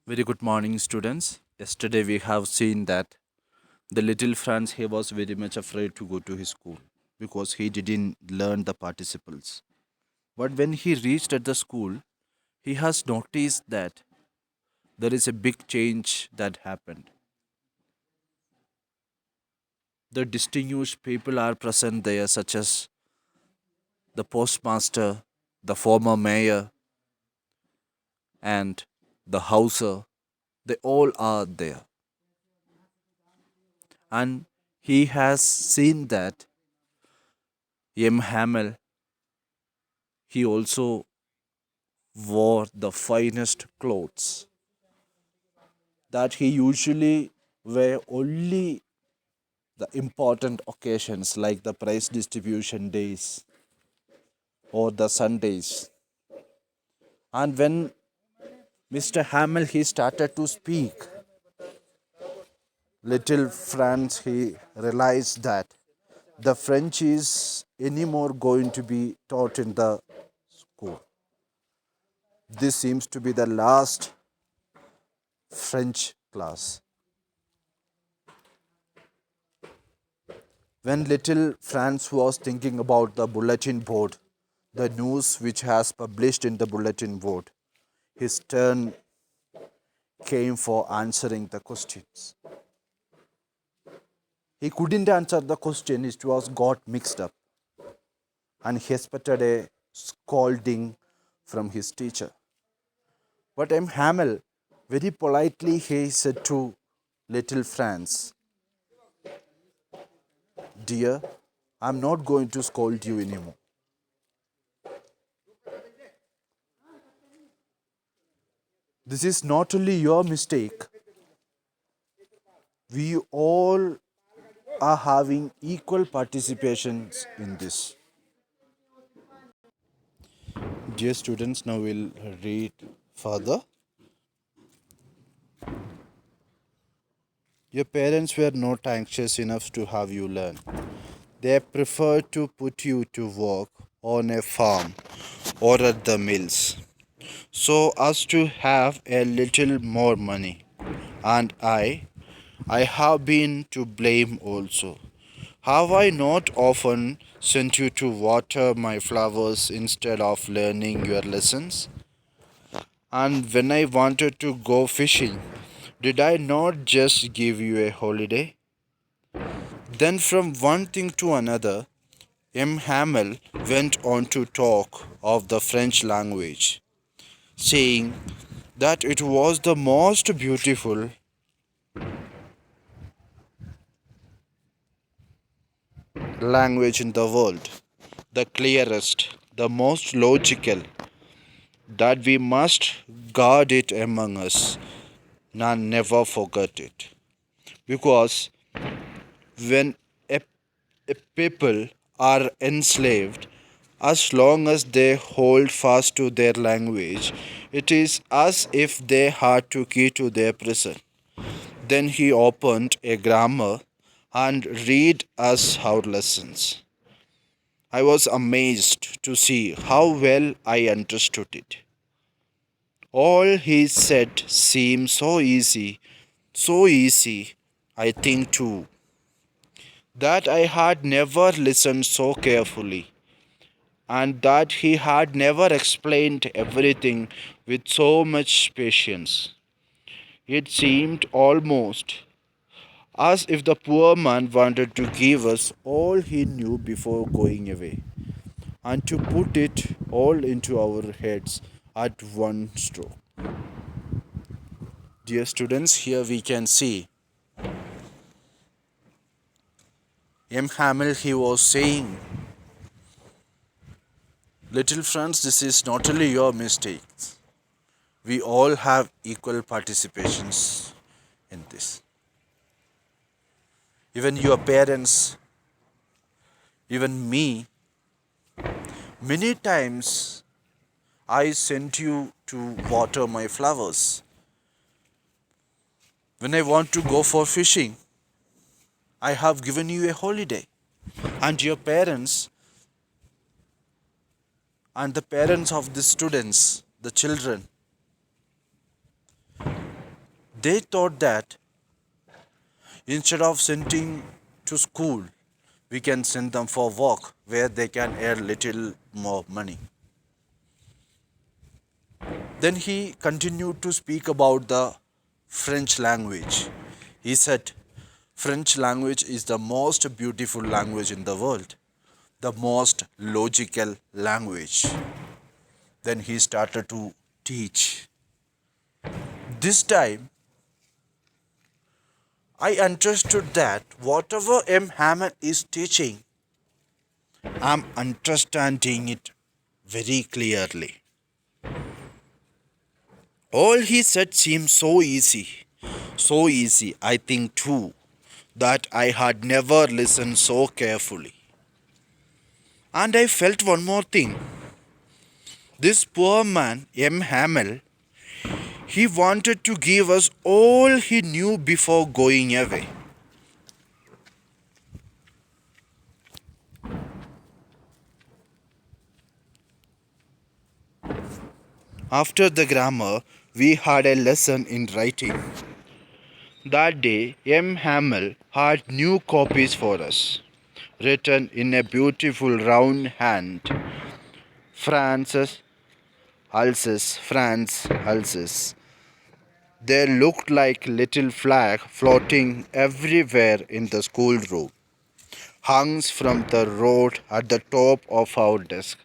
Very good morning, students. Yesterday we have seen that the little Franz he was very much afraid to go to his school because he didn't learn the participles. But when he reached at the school, he has noticed that there is a big change that happened. The distinguished people are present there, such as the postmaster, the former mayor, and the houser. They all are there. And he has seen that M. Hamel, he also wore the finest clothes that he usually wear only the important occasions like the prize distribution days or the Sundays. And when Mr. Hamill he started to speak, little Franz he realized that the French is anymore going to be taught in the school. This seems to be the last French class. When little Franz was thinking about the bulletin board, the news which has published in the bulletin board, his turn came for answering the questions. He couldn't answer the question, it was got mixed up, and he expected a scolding from his teacher. But M. Hamel, very politely, he said to little Franz, "Dear, I'm not going to scold you anymore. This is not only your mistake, we all are having equal participations in this." Dear students, now we'll read further. Your parents were not anxious enough to have you learn. They preferred to put you to work on a farm or at the mills so as to have a little more money. And I have been to blame also. Have I not often sent you to water my flowers instead of learning your lessons? And when I wanted to go fishing, did I not just give you a holiday? Then, from one thing to another, M. Hamel went on to talk of the French language, saying that it was the most beautiful language in the world, the clearest, the most logical, that we must guard it among us and never forget it. Because when a, a people are enslaved, as long as they hold fast to their language, it is as if they had to key to their prison. Then he opened a grammar and read us our lessons. I was amazed to see how well I understood it. All he said seemed so easy, I think too, that I had never listened so carefully, and that he had never explained everything with so much patience. It seemed almost as if the poor man wanted to give us all he knew before going away, and to put it all into our heads at one stroke. Dear students, here we can see M. Hamill, he was saying, "Little friends, this is not only your mistake. We all have equal participations in this. Even your parents, even me, many times I sent you to water my flowers. When I want to go for fishing, I have given you a holiday. And your parents and the parents of the students, the children, They thought that instead of sending to school, we can send them for work where they can earn little more money. Then he continued to speak about the French language. He said, French language is the most beautiful language in the world, the most logical language. Then he started to teach. This time, I understood that whatever M. Hammer is teaching, I'm understanding it very clearly. All he said seemed so easy, I think too, that I had never listened so carefully. And I felt one more thing. This poor man, M. Hamel, he wanted to give us all he knew before going away. After the grammar, we had a lesson in writing. That day, M. Hamel had new copies for us, written in a beautiful round hand. Francis Ulysses, France Ulysses. They looked like little flag floating everywhere in the schoolroom, hung from the road at the top of our desk.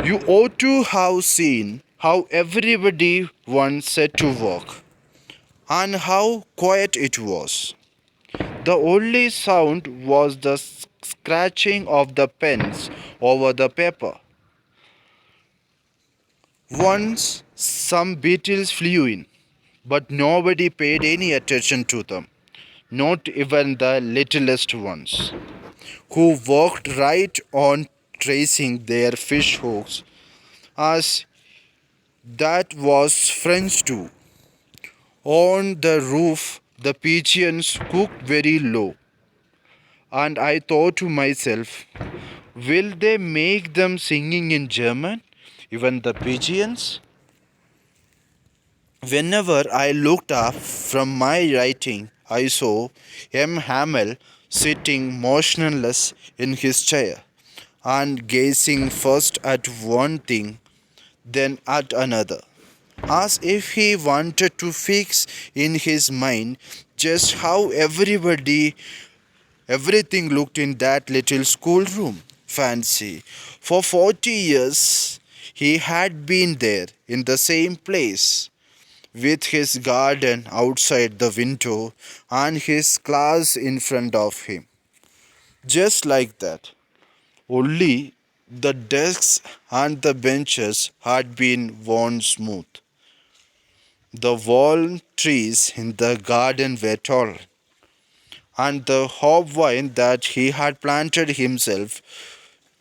You ought to have seen how everybody once set to work and how quiet it was. The only sound was the scratching of the pens over the paper. Once some beetles flew in, but nobody paid any attention to them, not even the littlest ones, who walked right on tracing their fish hooks, as that was French too. On the roof, the pigeons cooked very low, and I thought to myself, will they make them singing in German, even the pigeons? Whenever I looked up from my writing, I saw M. Hamel sitting motionless in his chair and gazing first at one thing, then at another, as if he wanted to fix in his mind just how everything looked in that little schoolroom. Fancy. For 40 years, he had been there in the same place with his garden outside the window and his class in front of him. Just like that. Only the desks and the benches had been worn smooth. The walnut trees in the garden were tall, and the hobvine that he had planted himself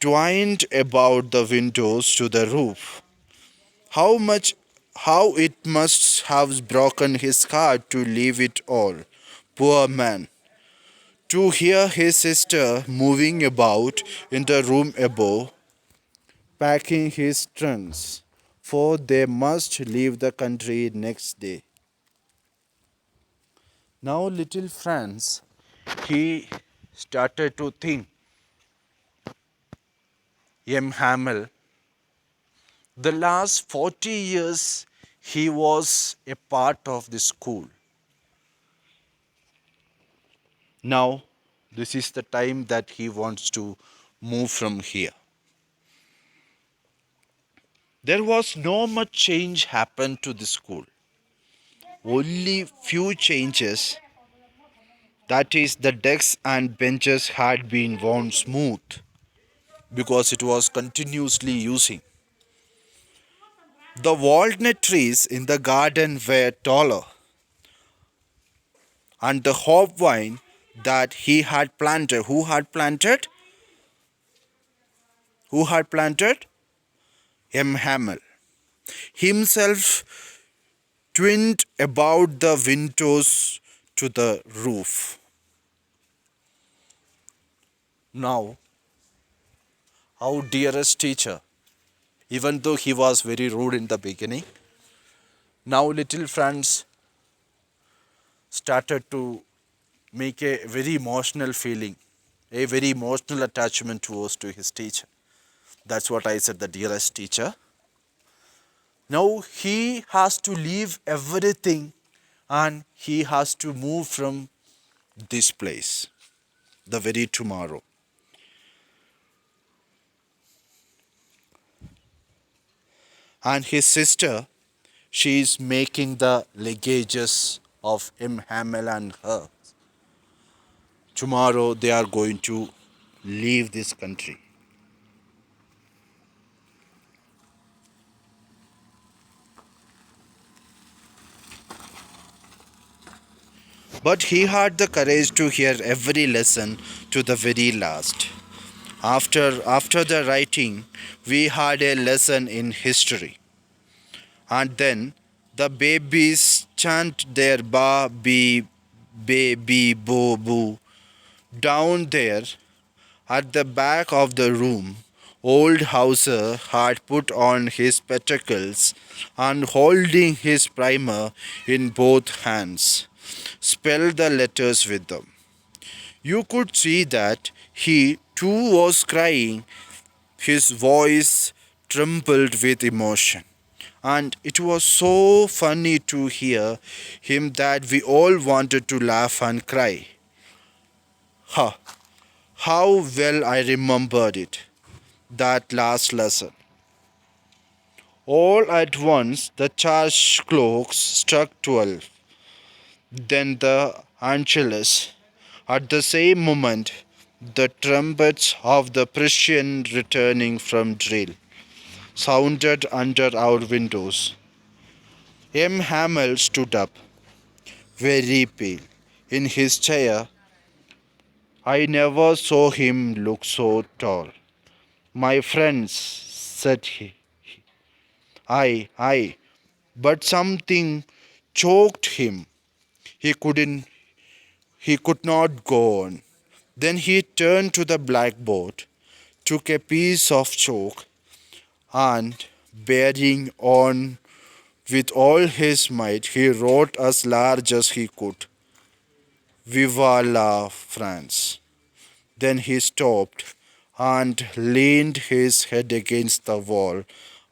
twined about the windows to the roof. How it must have broken his heart to leave it all, poor man. To hear his sister moving about in the room above, packing his trunks, for they must leave the country next day. Now, little Franz, he started to think, M. Hamel, the last 40 years he was a part of the school. Now, this is the time that he wants to move from here. There was no much change happened to the school. Only few changes, that is the desks and benches had been worn smooth because it was continuously using. The walnut trees in the garden were taller, and the hobvine that he had planted, who had planted? Who had planted? M. Hamel. Himself twined about the windows to the roof. Now, our dearest teacher, even though he was very rude in the beginning, now little Franz started to make a very emotional feeling, a very emotional attachment towards to his teacher. That's what I said, the dearest teacher. Now he has to leave everything and he has to move from this place the very tomorrow. And his sister, she is making the luggages of him, Hamel, and her. Tomorrow they are going to leave this country. But he had the courage to hear every lesson to the very last. After the writing, we had a lesson in history. And then the babies chant their ba, be, baby, bo, boo. Down there at the back of the room, old Hauser had put on his spectacles and holding his primer in both hands, spelled the letters with them. You could see that he too was crying. His voice trembled with emotion. And it was so funny to hear him that we all wanted to laugh and cry. Ha! How well I remembered it, that last lesson. All at once the church clocks struck 12, then the Angelus. At the same moment, the trumpets of the Prussian returning from drill sounded under our windows. M. Hamel stood up, very pale, in his chair. I never saw him look so tall. My friends, said he. I, but something choked him. He couldn't, he could not go on. Then he turned to the blackboard, took a piece of chalk, and bearing on with all his might, he wrote as large as he could, Viva la France. Then he stopped and leaned his head against the wall,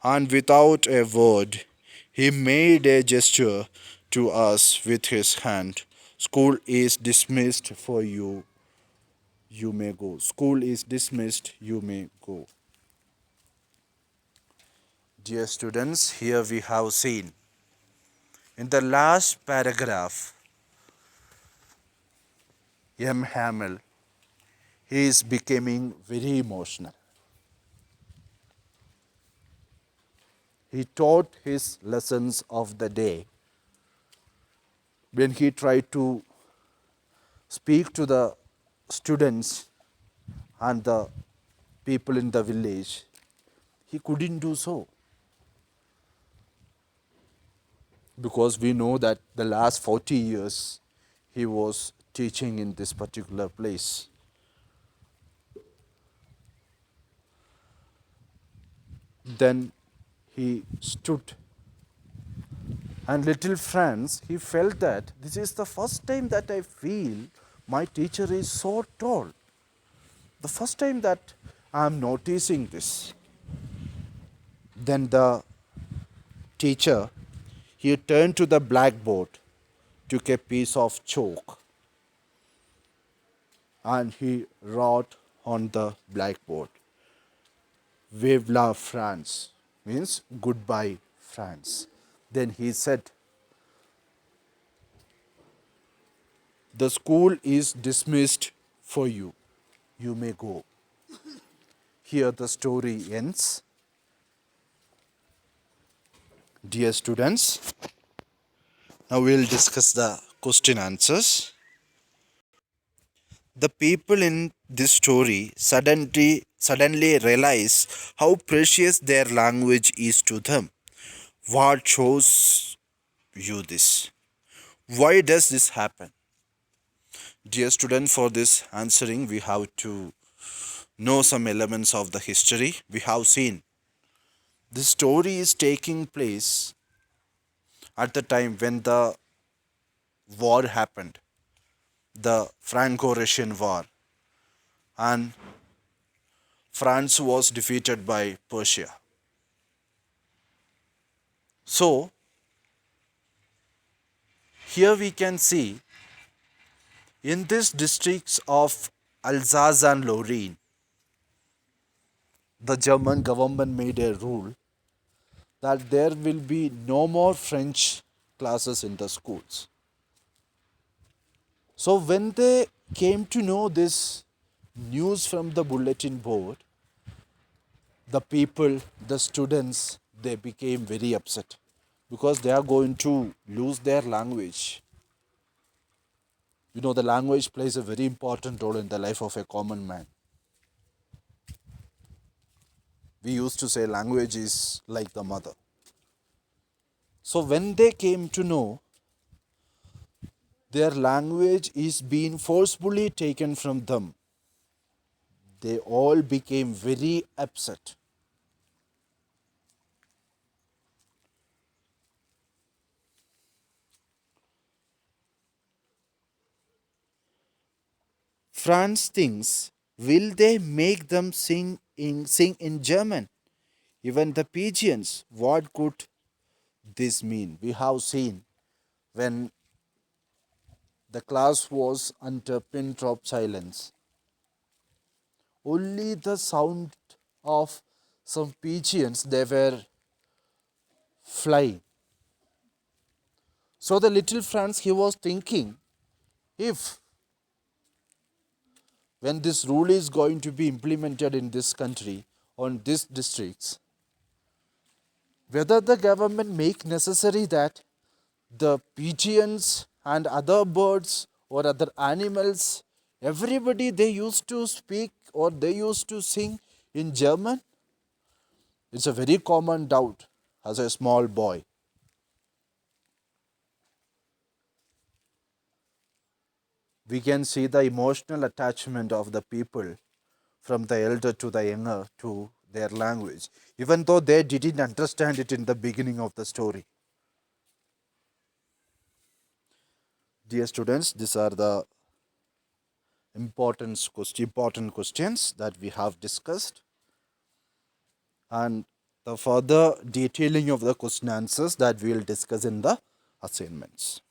and without a word, he made a gesture to us with his hand. School is dismissed for you. You may go. School is dismissed. You may go. Dear students, here we have seen in the last paragraph, M. Hamel, he is becoming very emotional. He taught his lessons of the day. When he tried to speak to the students and the people in the village, he couldn't do so. Because we know that the last 40 years he was teaching in this particular place. Then he stood, and little Franz, he felt that this is the first time that I feel my teacher is so tall. The first time that I am noticing this. Then the teacher, he turned to the blackboard, took a piece of chalk, and he wrote on the blackboard, Vive la France, means goodbye France. Then he said, the school is dismissed for you. You may go. Here the story ends. Dear students, now we'll discuss the question answers. The people in this story suddenly realize how precious their language is to them. What shows you this? Why does this happen? Dear student, for this answering, we have to know some elements of the history. We have seen this story is taking place at the time when the war happened, the Franco-Russian War, and France was defeated by Persia. So here we can see in these districts of Alsace and Lorraine, the German government made a rule that there will be no more French classes in the schools. So when they came to know this news from the bulletin board, the people, the students, they became very upset because they are going to lose their language. You know, the language plays a very important role in the life of a common man. We used to say language is like the mother. So when they came to know their language is being forcefully taken from them, they all became very upset. France thinks, will they make them sing in German? Even the pigeons, what could this mean? We have seen when the class was under pin drop silence. Only the sound of some pigeons they were flying. So the little Franz he was thinking, if when this rule is going to be implemented in this country on these districts, whether the government make necessary that the pigeons and other birds or other animals, everybody they used to speak or they used to sing in German. It's a very common doubt as a small boy. We can see the emotional attachment of the people from the elder to the younger to their language, even though they didn't understand it in the beginning of the story. Dear students, these are the important questions that we have discussed, and the further detailing of the question answers that we will discuss in the assignments.